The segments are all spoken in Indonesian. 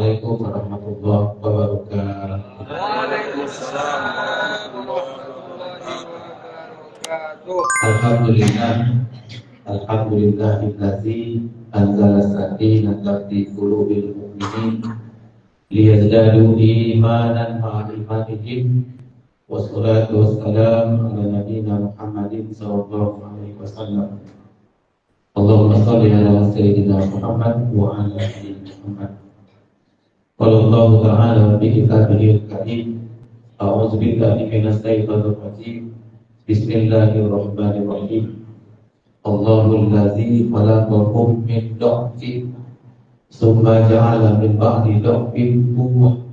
Assalamualaikum warahmatullahi wabarakatuh. Waalaikumsalam warahmatullahi wabarakatuh. Alhamdulillahillazi anzala sakinata fi qulubil mu'minin liyazdadu imanan ma'a imanihim. Wassalatu wassalamu ala nabiyyina Muhammadin sallallahu alaihi wasallam. Allahumma shalli ala sayyidina Muhammad wa ala ali Muhammad. Qala Allah ta'ala fi kitabihil karim, a'udzu billahi minasy syaithanir rajim. Bismillahirrahmanirrahim. Allahul ladzi khalaqakum min dha'fin tsumma ja'ala min ba'di dha'fin quwwah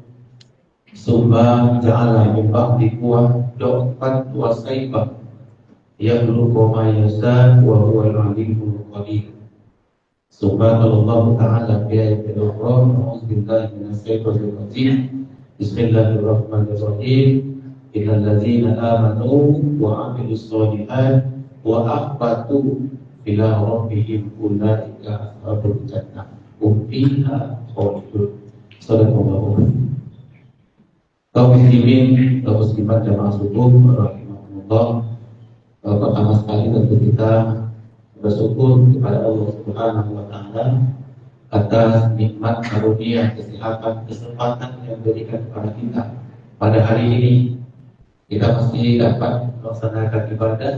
tsumma ja'ala min ba'di quwwah dha'fan wa shayban yakhluqu ma yasha wa huwal 'aliyyul qadir. Subhanallah ta'ala fi ayatil ukhra. A'udzu billahi minasy syaithanir rajim. Bismillahirrahmanirrahim. Innal ladzina amanu wa 'amilus sholihat wa akhbatu ila rabbihim ulaika ashabul jannah hum fiha khalidun. Sadaqallahu. Kaum muslimin, kaum muslimat jamaah subuh rahimahumullah. Pertama sekali tentu kita bersyukur kepada Allah Subhanahu wa taala atas nikmat karunia kesehatan, kesempatan yang diberikan kepada kita pada hari ini. Kita masih dapat melaksanakan ibadah,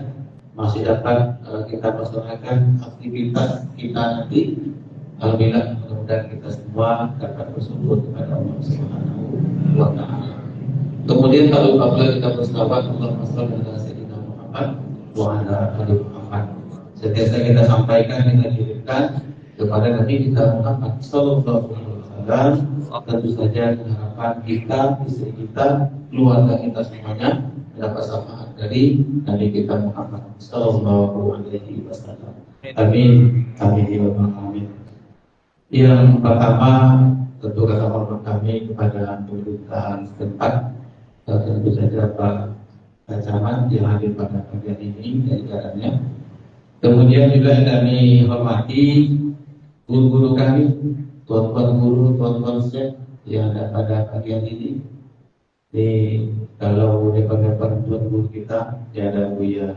masih dapat kita melaksanakan aktivitas kita nanti. Alhamdulillah, mudah-mudahan kita semua dapat bersyukur kepada Allah Subhanahu wa taala. Kemudian kalau apabila kita berselawat, Allahumma shalli ala sayyidina Muhammad wa ala ali Muhammad. Setiap kita sampaikan, kita kirimkan kepada Nabi kita Muhammad sallallahu alaihi wasallam. Tentu saja harapan kita, istri kita, keluarga kita semuanya mendapat syafaat dari Nabi kita Muhammad sallallahu alaihi wasallam. Amin, amin ya rabbal alamin. Yang pertama, tentu kata hormat kami kepada pemerintahan setempat, tentu saja Pak Camat yang hadir pada pagi ini dari jalannya. Kemudian juga kami hormati guru-guru kami, tuan-tuan guru, tuan-tuan chef yang ada pada pagi ini. Kalau depan-depan tuan guru kita, ada Buya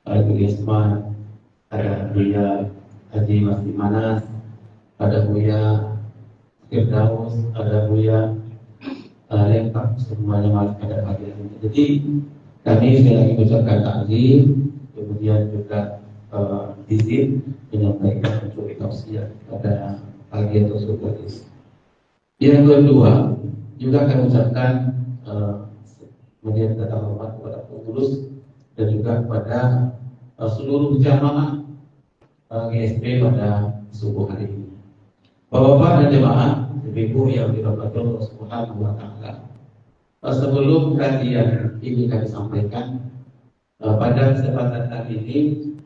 Al-Ghisman, ada Buya Haji Masih Manas, ada Buya Firdaus, ada Buya Lengkap, semuanya malah pada pagi ini. Jadi kami sekali lagi mengucapkan takzim, kemudian juga izin menyampaikan untuk tausiah pada pagi tersebut. Yang kedua, juga akan mengucapkan kemudian kata hormat kepada pengurus dan juga kepada seluruh jamaah GSP pada subuh hari ini. Bapak-bapak dan jemaah, ibu yang dirahmati Allah Subhanahu wa taala. Sebelum kajian ini kami sampaikan, pada kesempatan kali ini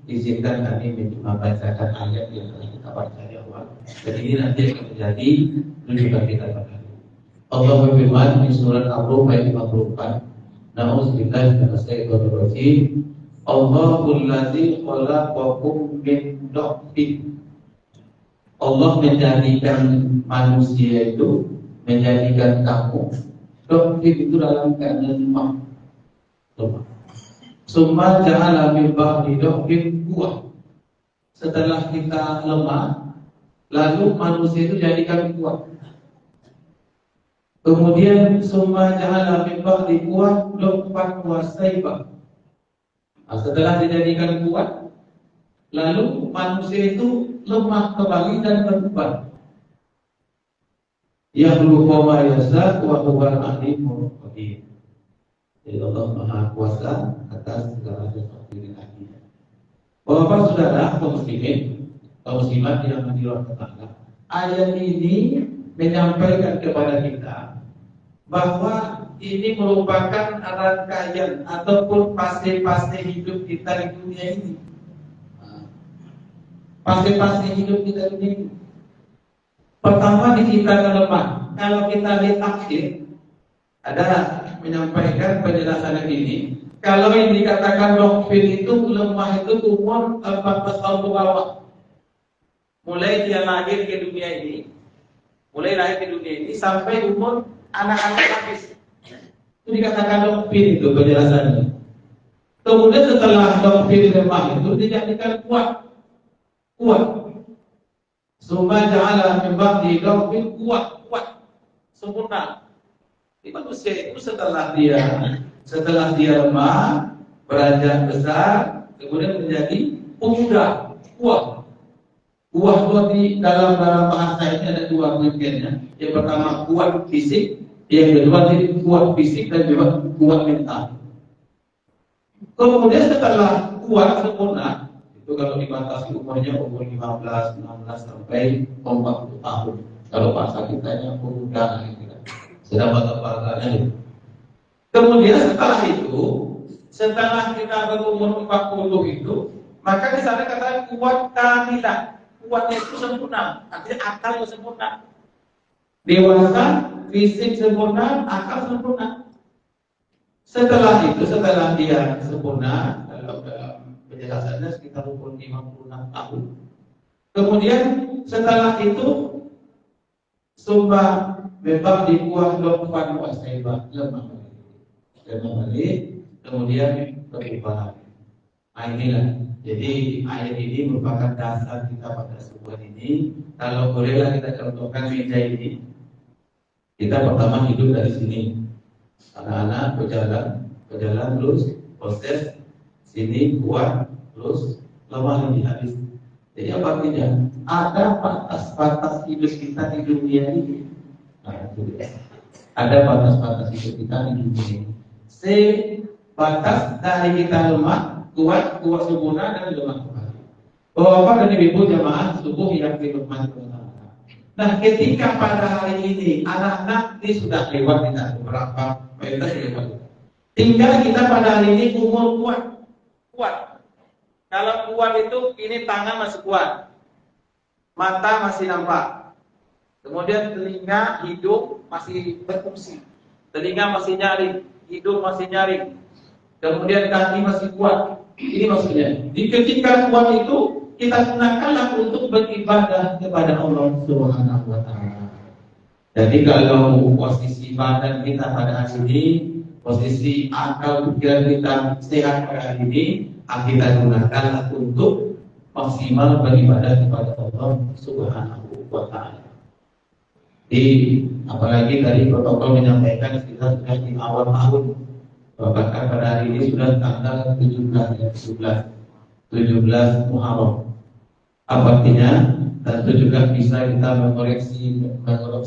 izinkan kami membacakan ayat yang telah kita baca di awal. Dan ini nanti akan menjadi rujukan kita pada hari. Allah berfirman di surat Al-Rum ayat 54. Na'udzubillahi minasyaitonir rajim. Allahul ladzi khalaqakum min dha'fin. Allah menjadikan manusia itu, menjadikan kamu dha'fin itu dalam keadaan lemah. Summa ja'ala min ba'di dha'fin quwwah. Setelah kita lemah, lalu manusia itu jadikan kuat. Kemudian summa ja'ala min ba'di quwwah dha'fan wa shayban. Setelah dijadikan kuat, lalu manusia itu lemah kembali dan berubah. Yakhluqu ma yasha wa huwal 'alimul qadir. Jadi Allah Maha Kuasa atas segala sesuatu yang ada. Bapak saudara, kaum muslimin, kaum muslimat yang dirahmati, ayat ini menyampaikan kepada kita bahwa ini merupakan rangkaian ataupun fase-fase hidup kita di dunia ini. Fase-fase hidup kita di dunia ini. Pertama diciptakan lemah. Kalau kita lihat tafsir, ada menyampaikan penjelasan ini. Kalau yang dikatakan dha'fin itu lemah itu umur 14 tahun ke bawah. Mulai dia lahir ke dunia ini Mulai lahir di dunia ini sampai umur anak-anak habis. Itu dikatakan dokfir itu penjelasannya. Kemudian setelah dokfir lemah itu dijadikan kuat. Summa ja'ala min ba'di dokfir kuat, sempurna. Di manusia itu setelah dia lemah, beranjak besar, kemudian menjadi pemuda, kuat. Kuat di dalam bahasa ini ada dua pengertiannya. Yang pertama kuat fisik, yang kedua kuat fisik dan juga kuat mental. Kemudian setelah kuat sempurna, itu kalau dibatasi umur 15, 16 sampai 40 tahun. Kalau bahasa kitanya pemuda gitu. Sedang bapak-bapaknya. Kemudian setelah kita berumur 40 itu, maka di sana kata kuat kamilah. Kuatnya itu sempurna, artinya akal yang sempurna. Dewasa, fisik sempurna, akal sempurna. Setelah dia sempurna, dalam penjelasannya sekitar umur 56 tahun. Kemudian setelah itu sumba memang dikuat lokpan wasaiba lemah balik, kemudian berubah. Inilah. Jadi ayat ini merupakan dasar kita pada sebuah ini. Kalau bolehlah kita contohkan meja ini. Kita pertama hidup dari sini. Anak-anak berjalan terus proses sini kuat terus lemah lagi habis. Jadi apa artinya? Ada batas-batas hidup kita di dunia ini. Nah, itu dia. Ada batas-batas hidup kita di dunia ini. Batas dari kita lemah, kuat sempurna dan lemah kembali. Bapak dan ibu jamaah subuh yang dirahmati Allah. Nah, ketika pada hari ini anak-anak ini sudah lewat kita beberapa mayoritas lewat. Tinggal kita pada hari ini umur kuat. Kalau kuat itu ini tangan masih kuat, mata masih nampak, kemudian telinga, hidung masih berfungsi, telinga masih nyaring, hidung masih nyaring, kemudian kaki masih kuat. Ini maksudnya, di ketika kuat itu kita gunakanlah untuk beribadah kepada Allah Subhanahu wa Ta'ala. Jadi kalau posisi badan kita pada hari ini, posisi akal pikiran kita sehat pada hari ini, kita gunakanlah untuk maksimal beribadah kepada Allah Subhanahu wa Ta'ala. Apalagi dari protokol menyampaikan kita sudah di awal tahun. Bahkan pada hari ini sudah tanggal 17 Muharram. Apa artinya? Tentu juga bisa kita mengoreksi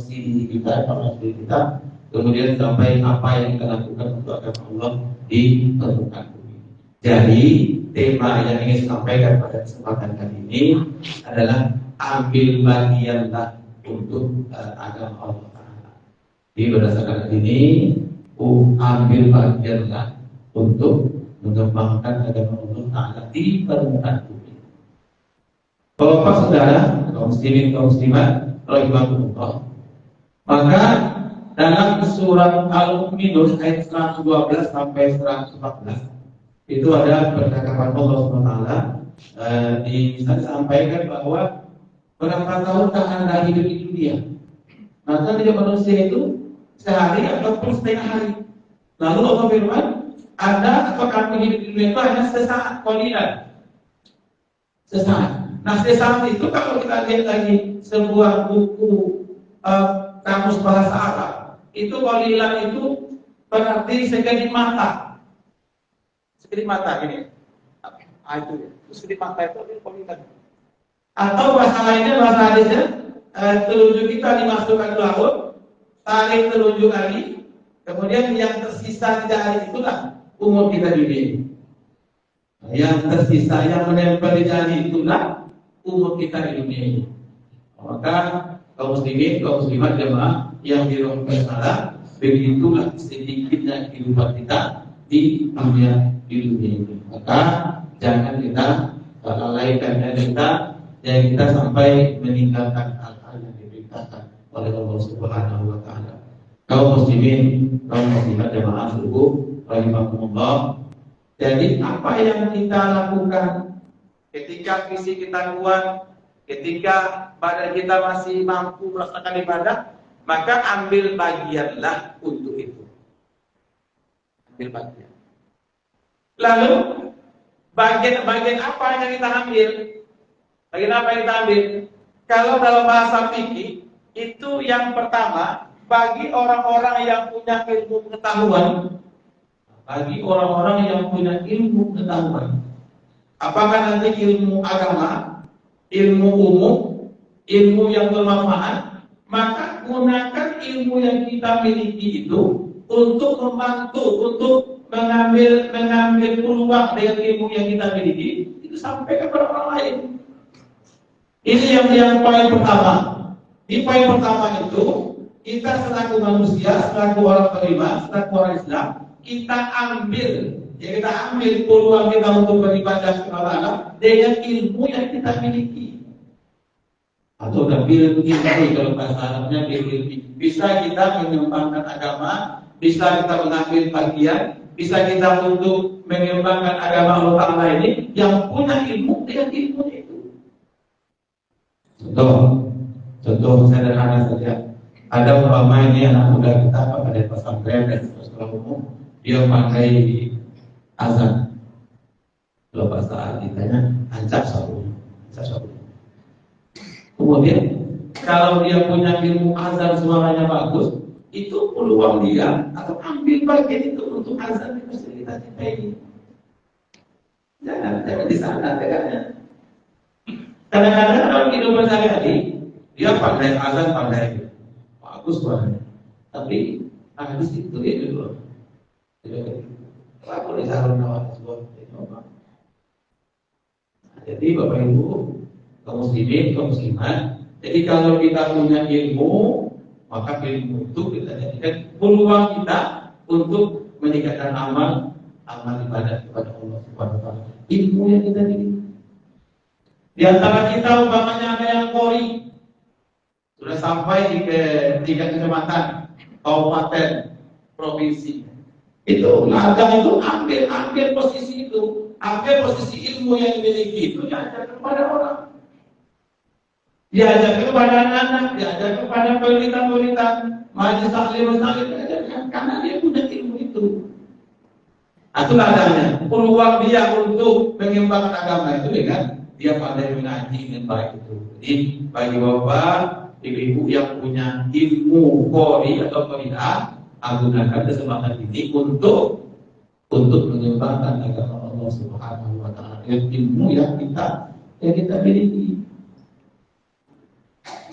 diri kita, kemudian sampai apa yang kita lakukan untuk agama Allah di permukaan bumi. Jadi tema yang ingin saya sampaikan pada kesempatan kali ini adalah ambil bagianlah untuk agama Allah Ta'ala. Jadi berdasarkan ini ambil bagianlah untuk mengembangkan agama Allah Ta'ala di permukaan bumi. Bapak saudara, kaum muslimin kaum muslimat, rahimahumullah. Maka dalam surat Al-Mu'minun ayat 112 sampai 114 itu ada percakapan Allah SWT. Disampaikan bahwa berapa tahun Anda hidup di dunia, maka hidup manusia itu sehari ataupun setengah hari. Lalu Allah firman, Anda atau kami hidup di dunia itu hanya sesaat, qalilan. Sesaat. Nah, sesaat itu kalau kita lihat lagi sebuah buku kamus bahasa Arab, itu qalilan itu berarti sekedip mata. Sekedip mata ini. Itu ya. Sekedip mata itu qalilan. Atau bahasa lainnya, bahasa hadisnya, telunjuk kita dimasukkan ke laut, tarik telunjuk lagi, kemudian yang tersisa di jari itulah umur kita di dunia ini. Yang tersisa, yang menempel di jari itulah umur kita di dunia ini. Maka kaum muslimin, kaum muslimat jemaah yang dirahmati Allah, begitulah sedikitnya kehidupan kita di dunia ini. Maka jangan kita lalaikan dan kita sampai meninggalkan hal-hal yang diperintahkan oleh Allah Subhanahu wa Ta'ala. Kaum muslimin, kaum muslimat jemaah subuh, rahimahumullah. Jadi apa yang kita lakukan ketika fisik kita kuat, Ketika badan kita masih mampu melaksanakan ibadah, maka ambil bagianlah untuk itu. Ambil bagian. Lalu bagian apa yang kita ambil? Bagian apa yang kita ambil? Kalau dalam bahasa fikih itu yang pertama bagi orang-orang yang punya ilmu pengetahuan, bagi orang-orang yang punya ilmu pengetahuan. Apakah nanti ilmu agama, ilmu umum, ilmu yang bermanfaat, maka gunakan ilmu yang kita miliki itu untuk membantu, untuk mengambil peluang dengan ilmu yang kita miliki itu sampai kepada orang lain. Ini yang poin pertama. Di poin pertama itu kita selaku manusia, selaku orang beriman, selaku orang Islam, kita ambil peluang kita untuk beribadah kepada Allah dengan ilmu yang kita miliki. Atau ilmu kalau bahasa Arabnya ilmu. Bisa kita mengembangkan agama, bisa kita mengambil bagian, bisa kita untuk mengembangkan agama Allah Ta'ala ini yang punya ilmu dengan ilmu itu. Contoh sederhana saja. Ada umpama ini anak muda kita pada pesantren dan sekolah umum, dia pakai azan. Kalau bahasa ditanya ancap sabun. Kemudian kalau dia punya ilmu azan suaranya bagus, itu peluang dia atau ambil bagian itu untuk azan itu kita cintai. Jangan di sana tegaknya. Kadang-kadang dalam kehidupan sehari-hari dia pandai azan, pandai bagus suaranya, tapi hadis itu dia dulu. Aku di salon awal sebuah. Jadi Bapak Ibu, kaum muslimin, kaum muslimat, jadi kalau kita punya ilmu, maka ilmu itu kita jadikan peluang kita untuk meningkatkan amal ibadah kepada Allah Subhanahu wa taala. Ilmu yang kita miliki. Di antara kita umpamanya ada yang qori, sudah sampai ke tingkat kecamatan, kabupaten, provinsi. Itu ladang itu ambil posisi itu, ambil posisi ilmu yang dimiliki itu diajarkan kepada orang, diajarkan kepada anak-anak, diajarkan kepada pelita-pelita, majelis taklim, diajarkan karena dia punya ilmu itu. Itu ladangnya, peluang dia untuk mengembangkan agama itu dengan dia pandai mengaji dengan baik itu. Jadi bagi bapak, ibu yang punya ilmu qori atau qori'ah, gunakan kesempatan ini untuk mengembangkan agama Allah Subhanahu wa taala dengan ilmu yang kita miliki.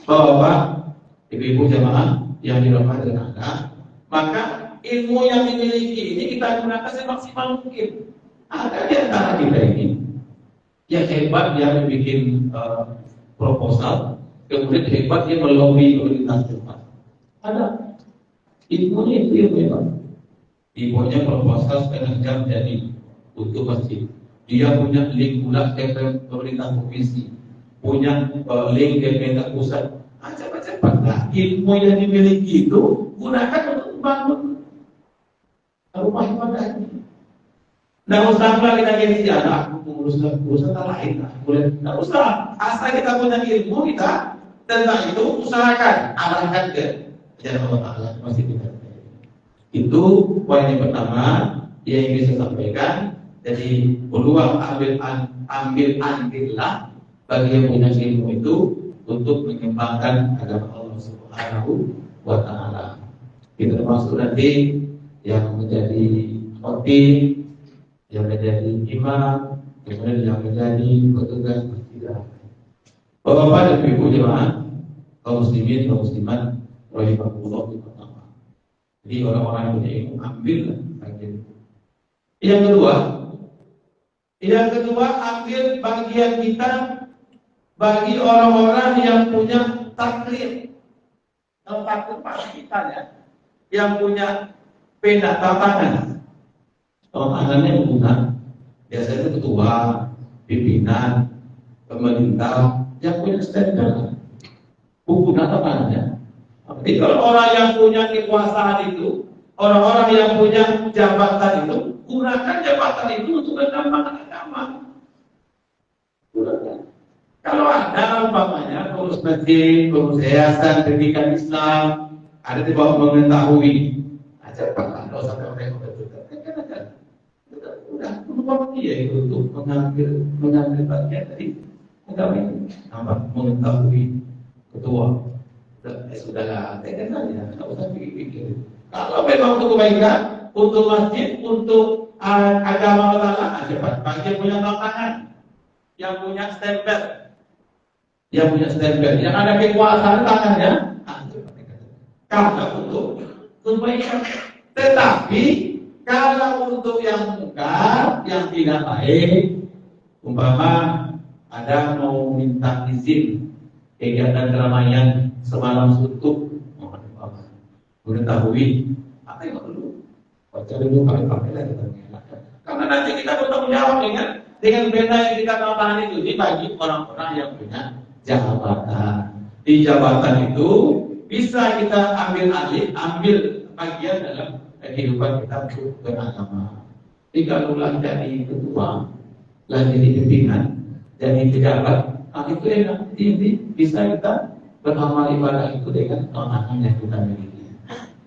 Bapak, ibu jamaah yang dirahmati Allah, maka ilmu yang dimiliki ini kita gunakan semaksimal mungkin. Ada di antara kita ini yang hebat dia membuat proposal, kemudian hebat dia melobi pemerintah tempat. Ada ilmunya itu yang hebat. Ibunya proposal setengah jam jadi untuk masjid. Dia punya link pula ke pemerintah provinsi, punya link ke pemerintah pusat. Cepat-cepatlah ilmu yang dimiliki itu gunakan untuk membangun rumah ibadah ini. Nah, usah pula kita gengsi anak, urusan lain lah. Nah, usah. Asal kita punya ilmu kita tentang itu, usahakan arahkan ke jalan Allah Taala masih kita. Itu poin yang pertama yang ingin saya sampaikan. Jadi peluang ambillah bagi yang punya ilmu itu untuk mengembangkan agama Allah Subhanahu wa taala. Kita termasuk nanti yang menjadi khotib, yang menjadi imam, kemudian yang menjadi petugas masjid. Bapak dan Ibu jemaah, kaum muslimin, kaum muslimat, rahimahullah pertama. Jadi orang-orang yang punya ilmu ambil bagian itu. Yang kedua ambil bagian kita bagi orang-orang yang punya taklir. Kalau taklir pasti kita ya, yang punya pena tantangan. Tantangannya guna. Biasanya itu ketua, pimpinan, pemerintah yang punya standar. Guna tantangannya. Jadi kalau orang yang punya kekuasaan itu, orang-orang yang punya jabatan itu, gunakan jabatan itu untuk mengembangkan agama. Gunakan. Kalau ada umpamanya pengurus masjid, pengurus yayasan pendidikan Islam, ada di bawah mengetahui, aja Pak, kalau sampai mereka betul, kan ada, udah peluang dia itu untuk mengambil bagian dari agama ini, apa mengetahui ketua, sudahlah, tekan aja, nggak usah pikir-pikir. Kalau memang untuk kebaikan, untuk masjid, untuk agama Allah, aja Pak, bagian punya tantangan, yang punya stempel. Yang ada kekuasaan tangannya, kalau untuk kebaikan. Tetapi kalau untuk yang mungkar, yang tidak baik, umpama ada mau minta izin kegiatan keramaian semalam suntuk, mengetahui apa yang perlu, baca dulu pakai lagi. Karena nanti kita bertanggung jawab dengan benda yang kita tambahan itu ini bagi orang-orang yang punya jabatan. Di jabatan itu bisa kita ambil bagian dalam kehidupan kita untuk beragama. Jika ulang jadi ketua, lah jadi pimpinan, jadi pejabat, itu enak. Ini bisa kita beramal ibadah itu dengan kewenangan yang kita miliki.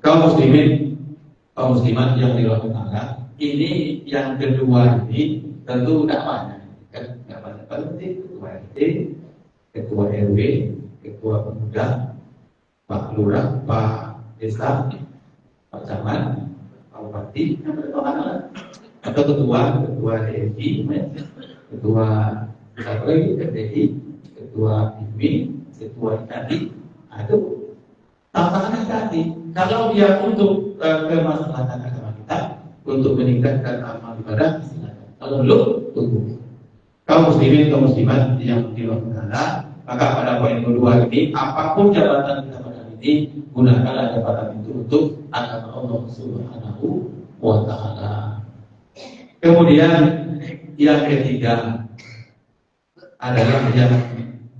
Kaum muslimin, kaum muslimat yang dirahmati Allah, ini yang kedua ini tentu tidak banyak, kan? Tidak banyak. Penting ketua RT, ketua RW, ketua pemuda, Pak Lurah, Pak Desa, Pak Camat, Pak Bupati, atau ketua DSI, ketua RDI, ketua IMI, ketua IKADI, itu tantangannya tadi. Kalau dia untuk kemaslahatan agama kita, untuk meningkatkan amal ibadah, silakan. Kalau belum, tunggu. Kaum muslimin, kaum muslimat yang dirahmati, maka pada poin kedua ini, apapun jabatan kita pada ini, gunakanlah jabatan itu untuk agama Allah Subhanahu wa Ta'ala. Kemudian yang ketiga adalah yang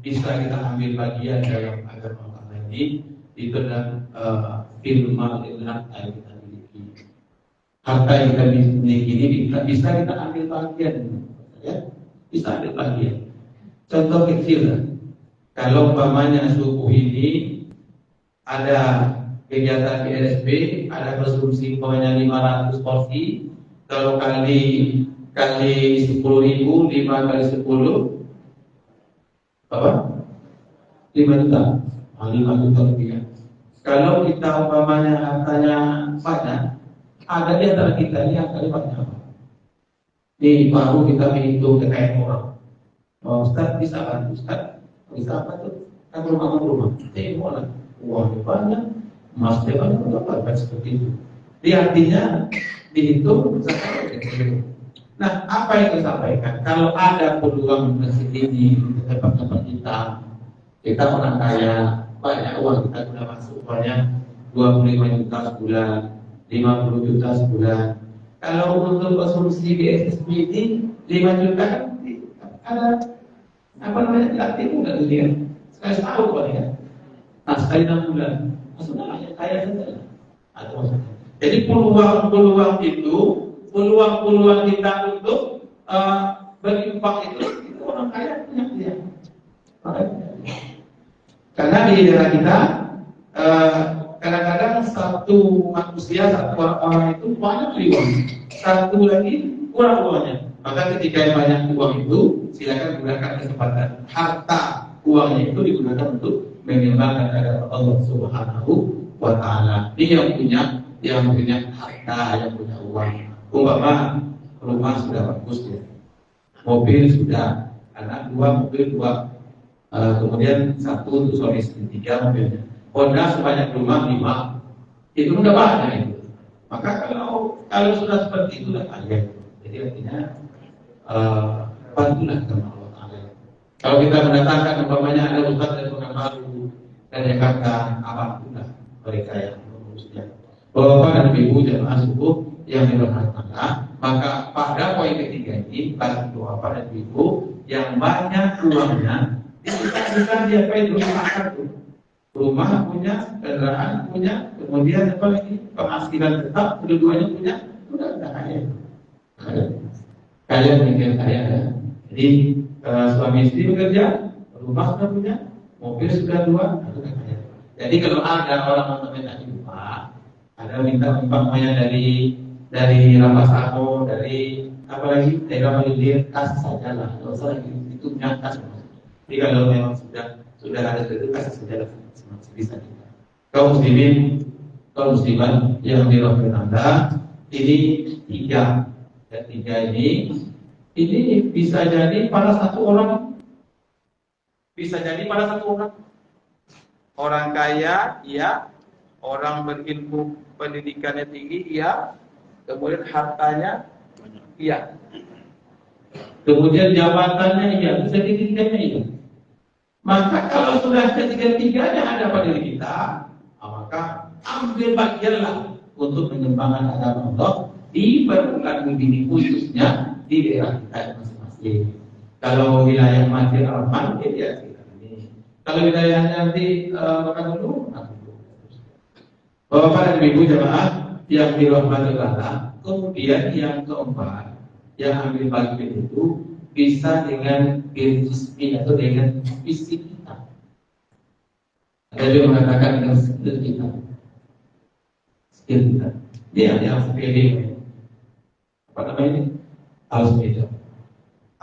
bisa kita ambil bagian dalam agama Allah ini, itu adalah ilmu yang kita miliki. Harta yang kita miliki ini bisa kita ambil bagian, ya, bisa ambil bagian. Contoh kecil, kalau umpamanya suku ini ada kegiatan PRSP, ada konsumsi umpamanya 500 porsi, kalau kali 10.000, 5 kali 10, apa? 5 juta, 5 juta rupiah. Kalau kita umpamanya hartanya banyak, ada di antara kita ini hartanya banyak. Ini baru kita menghitung kekayaan orang. Oh, Ustaz bisa bantu, Ustaz bisa apa tuh? Kan rumah. Lah, uangnya banyak, emasnya banyak, apa seperti itu. Dia artinya dihitung sampai kecil. Nah, apa yang saya sampaikan? Kalau ada peluang masjid ini di tempat-tempat kita orang kaya, banyak uang kita sudah masuk banyak 25 juta sebulan, 50 juta sebulan. Kalau untuk konsumsi BSSB ini 5 juta kan ada apa namanya dilatih nggak tuh dia? Sekali setahun paling ya. Nah sekali 6 bulan, maksudnya kaya saja. Atau maksudnya. Jadi peluang itu, peluang kita untuk berinfak itu orang kaya punya dia. Karena di daerah kita kadang-kadang satu manusia, satu orang itu banyak uang, satu lagi kurang uangnya. Maka ketika yang banyak uang itu, silakan gunakan kesempatan harta uangnya itu digunakan untuk mengembangkan agama Allah Subhanahu wa Ta'ala. Dia yang punya harta, yang punya uang. Umpama rumah sudah bagus ya, mobil sudah, anak 2, mobil 2, kemudian 1 untuk suami istri, 3 mobilnya. Honda sebanyak rumah 5, itu udah banyak itu. Maka kalau sudah seperti itu udah kaya. Jadi artinya bantulah sama Allah Ta'ala. Kalau kita mendatangkan umpamanya ada ustaz dari Pekanbaru dan Jakarta, alhamdulillah mereka yang mengurusnya. Bapak dan Ibu jemaah subuh yang dirahmati Allah, maka pada poin ketiga ini bagi Bapak dan Ibu yang banyak uangnya, bisa diapain rumah satu, rumah punya, kendaraan punya, kemudian apa lagi penghasilan tetap, kedua-duanya punya, sudah kaya. Kaya meninggal kaya. Jadi suami istri bekerja, rumah sudah punya, mobil sudah 2, itu kan kaya. Jadi kalau ada orang minta infak, ada minta umpamanya dari Ramasamo, dari apa lagi, daerah Malilir, kasih saja lah, kalau usah itu nyata semua. Jadi kalau memang sudah ada itu kasih saja lah, sebisa kita. Kaum muslimin, kaum muslimat yang dirahmati Anda, ini 3, dan 3 ini bisa jadi pada satu orang, orang kaya, iya, orang berilmu, pendidikannya tinggi, iya, kemudian hartanya, iya, kemudian jabatannya, iya, bisa ditingkatnya, iya. Maka kalau sudah ketiga-tiganya ada pada diri kita, maka ambil bagianlah untuk mengembangkan agama Allah di permukaan bumi khususnya di daerah kita masing-masing. Kalau wilayah Masjid Al-Rahman, ya kita ini. Kalau wilayahnya nanti Dulu. Bapak dan Ibu jemaah yang dirahmati Allah, kemudian yang keempat, yang ambil bagian itu bisa dengan ilmu atau dengan fisik kita. Ada yang mengatakan dengan skill kita. Dia yang sepede. Apa namanya ini? Alas beja.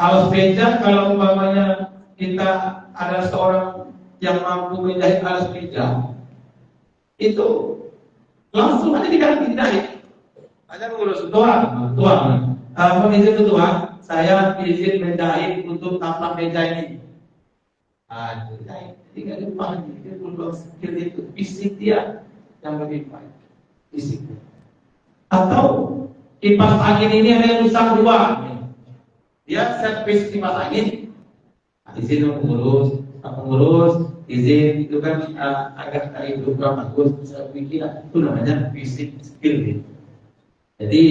Alas beja kalau umpamanya kita ada seorang yang mampu menjahit alas beja, itu langsung aja diganti jahit. Hanya mengurus tuan. Izin itu tuan, saya izin menjahit untuk taplak meja ini. Jahit. Tinggal lupa, dia perlu skill itu, fisik dia yang lebih baik. Fisik. Atau kipas angin ini ada yang rusak 2. Dia servis kipas angin. Izin pengurus, izin itu kan agak itu kurang bagus, bisa bikin itu namanya fisik skill. Jadi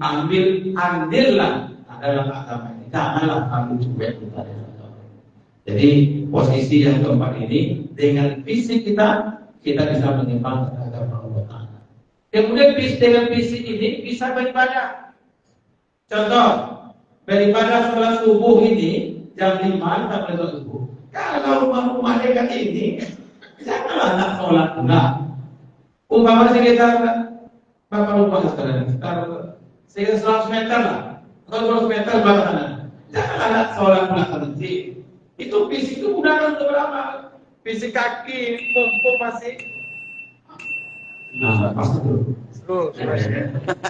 ambillah dalam agama ini, janganlah ambil cuek kita. Jadi posisi yang keempat ini dengan fisik kita bisa mengembangkan agama Allah. Kemudian dengan fisik ini bisa beribadah. Contoh, beribadah sholat subuh ini jam 5 sampai sholat subuh. Kalau rumah dekat ini, janganlah nak sholat pula. Umpamanya sekitar berapa rumah sekarang? Sekitar 100 meter lah. 100 meter belakangan. Janganlah nak sholat pula berhenti. Itu fisik itu gunakan untuk beramal. Fisik kaki mumpung masih. Pasti terus.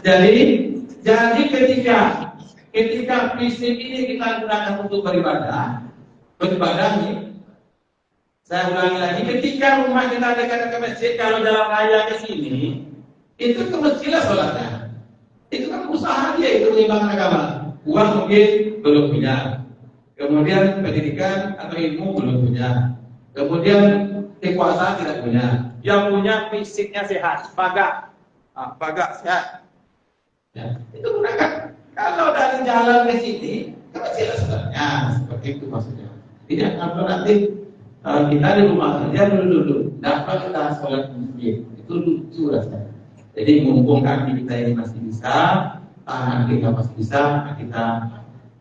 Jadi ketika fisik ini kita gunakan untuk beribadah nih. Saya ulangi lagi, ketika rumah kita dekat ke masjid, kalau jalan raya ke sini, itu ke masjid lah sholatnya. Itu kan usaha dia itu mengembangkan agama. Uang mungkin belum punya. Kemudian pendidikan atau ilmu belum punya. Kemudian kekuasaan tidak punya. Yang punya fisiknya sehat, pagak sehat. Ya, itu gunakan. Kalau dari jalan ke sini, kecil sebenarnya seperti itu maksudnya. Tidak kalau nanti kita di rumah saja dulu dapat kita sholat masjid itu lucu rasanya. Jadi mumpung kaki kita ini masih bisa, tangan kita masih bisa,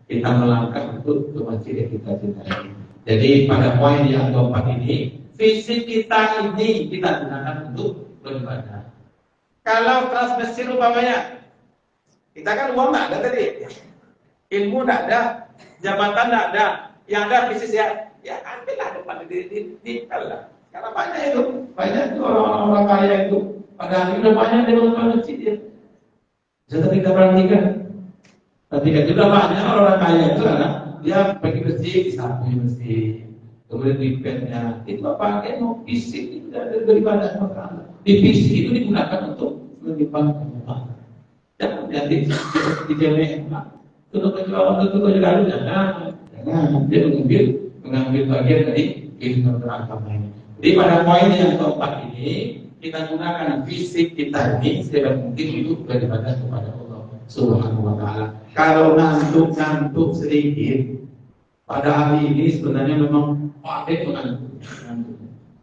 kita melangkah untuk ke masjid yang kita cintai. Jadi pada poin yang keempat ini, fisik kita ini kita gunakan untuk beribadah. Kalau transmisi umpamanya, kita kan uang nggak ada tadi, ilmu nggak ada, jabatan nggak ada, yang ada fisik ya ambillah depan di lah. Karena banyak itu orang-orang kaya itu, pada hari udah banyak di rumah masjid ya. Bisa kita perhatikan. Ketika juga banyak orang kaya itu dia pergi masjid, disamping masjid, kemudian di bednya itu apa? Mau fisik itu dari beribadah kepada Allah. Di fisik itu digunakan untuk mengembangkan Allah. Jangan jadi dijelek. Untuk menjual untuk juga jangan dia mengambil bagian dari ilmu beragama ini. Jadi pada poin yang keempat ini kita gunakan fisik kita ini sebaik mungkin untuk beribadah kepada Allah Subhanahu wa Ta'ala. Kalau ngantuk sedikit pada hari ini sebenarnya memang pakai mengantuk.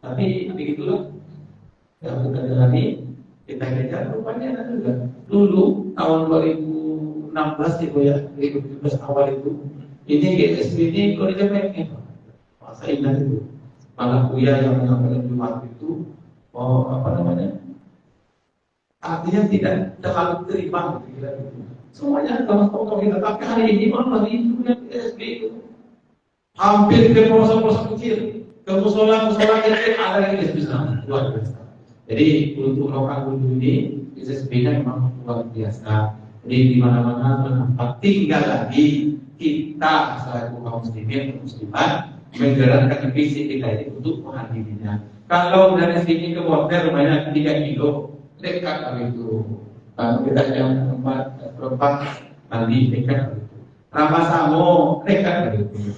Tapi begitulah. Ya bukan hari kita kejar rupanya juga. Dulu tahun 2016 itu ya, 2017 awal itu ini GSB ini kalau dijamin Saya ingat itu. Malah Buya yang menyampaikan Jumat itu, artinya tidak terlalu terima gitu. Semuanya kalau kita, tapi hari ini malah itu yang SB itu hampir ke pelosok-pelosok kecil, ke musola-musola kecil ada yang SB sana, luar biasa. Jadi untuk lokal dulu ini SB-nya memang luar biasa. Jadi di mana-mana menampak, tinggal lagi kita selaku kaum muslimin dan muslimat menggerakkan visi kita ini untuk menghadirinya. Kalau dari sini ke hotel rumahnya 3 kilo, dekat begitu. Kalau kita yang tempat mandi dekat begitu. Ramasamo dekat begitu.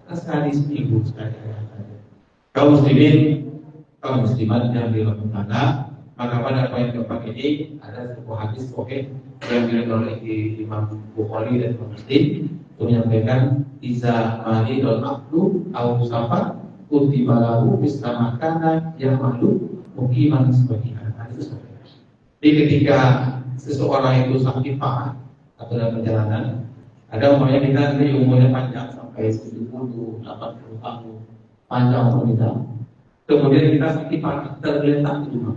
Sekali seminggu sekali. Kaum muslimin, kaum muslimat yang dirahmati, maka pada poin keempat ini ada sebuah hadis sahih yang diriwayatkan oleh Imam Bukhari dan Muslim yang menyampaikan iza maridul abdu au safar kutiba lahu misla makana yang malu mukiman sebagian. Hadis sahih. Jadi ketika seseorang itu sakit parah atau dalam perjalanan, ada umpamanya kita nanti umurnya panjang sampai 70, 80 tahun panjang umur kita. Kemudian kita sakit parah tergeletak di rumah.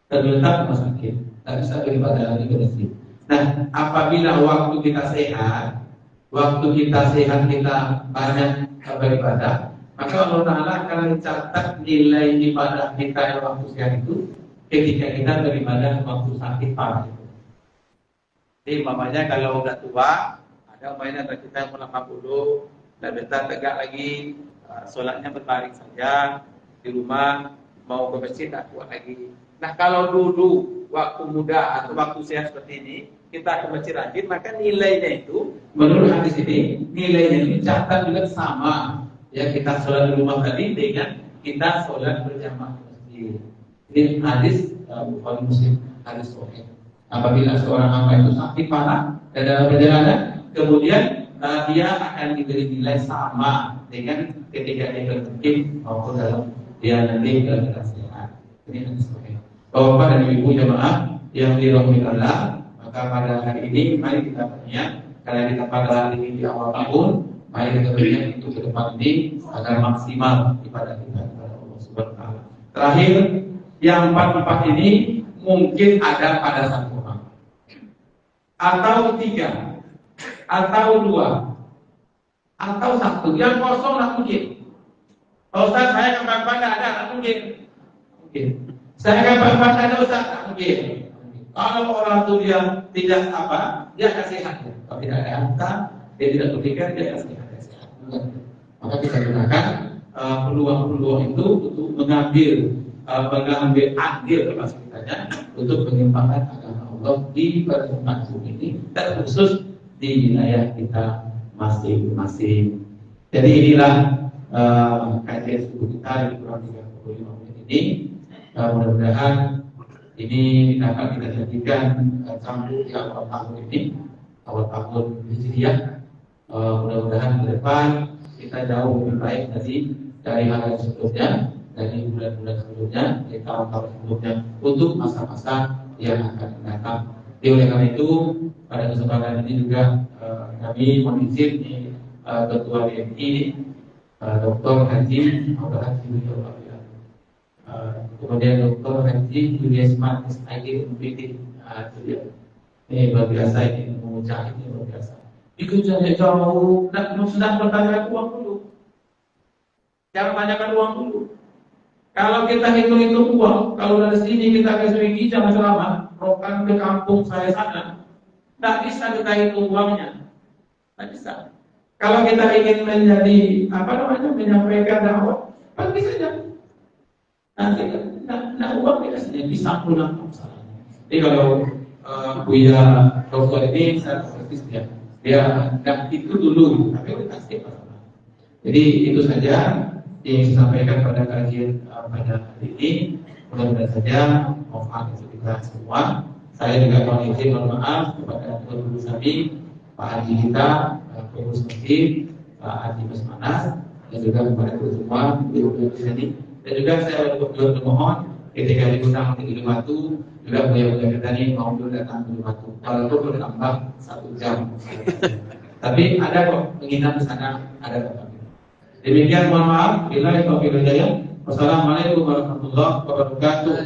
Tergeletak rumah sakit, tak bisa beribadah lagi ke masjid. Nah, apabila waktu kita sehat kita banyak beribadah, maka Allah Ta'ala akan mencatat nilai ibadah kita yang waktu sehat itu ketika kita beribadah waktu sakit parah itu. Jadi umpamanya kalau udah tua, ada umpamanya kita yang 80 dan kita tegak lagi, sholatnya berbaring saja di rumah, mau ke masjid tak kuat lagi. Nah kalau dulu waktu muda atau waktu sehat seperti ini kita ke masjid rajin, maka nilainya itu menurut hadis ini nilainya itu catat juga sama ya kita sholat di rumah tadi dengan kita sholat berjamaah di masjid. Ini hadis Bukhari Muslim, hadis sahih. Apabila seorang hamba itu sakit parah dan dalam perjalanan, kemudian dia akan diberi nilai sama dengan ketika dia bermukim maupun dalam dia nanti dalam sehat. Ini hadis sahih. Bapak dan Ibu jemaah yang dirahmati Allah, maka pada hari ini mari kita berniat karena kita pada hari ini di awal tahun, mari kita berniat untuk ke depan ini agar maksimal ibadah kita kepada Allah Subhanahu wa taala. Terakhir, yang 4 ini mungkin ada pada satu orang atau 3 atau 2 atau 1 yang kosong tak mungkin. Kalau saya kapan-kapan ada mungkin. Saya kapan-kapan ada Ustaz, tak mungkin. Kalau orang itu dia tidak dia akan sehat. Kalau tidak ada angka, dia tidak berpikir, dia akan sehat. Maka kita gunakan peluang-peluang itu untuk mengambil andil kapasitasnya untuk mengembangkan agama Allah di permukaan bumi ini dan khusus di wilayah kita masing-masing. Jadi inilah kajian suku kita di kurang 35 menit ini. Mudah-mudahan ini dapat kita jadikan sambung di awal tahun ini, awal tahun Hijriah. Mudah-mudahan ke depan kita jauh lebih baik dari hal yang sebelumnya, dari bulan-bulan sebelumnya, dari tahun-tahun sebelumnya untuk masa-masa yang akan datang. Jadi oleh karena itu pada kesempatan ini juga kami mohon izin Ketua DMI Dr. Haji Abdul Haji kemudian Dr. Haji Julius Martis ID MPD. Ini luar biasa, ini mengucap ini luar biasa. Ikut jauh, sudah bertanyakan uang dulu. Jangan tanyakan uang dulu. Kalau kita hitung-hitung uang, kalau dari sini kita ke Swigi jangan selama, rokan ke kampung saya sana, tidak bisa kita hitung uangnya, tidak bisa. Kalau kita ingin menjadi menyampaikan dakwah, pasti saja. Nanti uang tidak saja bisa pulang masalahnya. Jadi kalau Buya Dokter ini saya persis dia tidak itu dulu, tapi udah pasti masalah. Jadi itu saja yang saya sampaikan pada kajian pada hari ini. Mudah-mudahan saja manfaat untuk kita semua. Saya juga mohon izin mohon maaf kepada guru kami, Pak Haji kita, Pengurus Masjid, Pak Haji Mas Manas, dan juga kepada guru semua guru di sini. Dan juga saya bermohon ketika diundang di Uluwatu juga Buya kita ini mau dulu datang di Uluwatu. Walaupun bertambah 1 jam. Tapi ada kok penginap di sana, ada kok. Demikian, mohon maaf. Bila itu hidayah. Wassalamualaikum warahmatullahi wabarakatuh.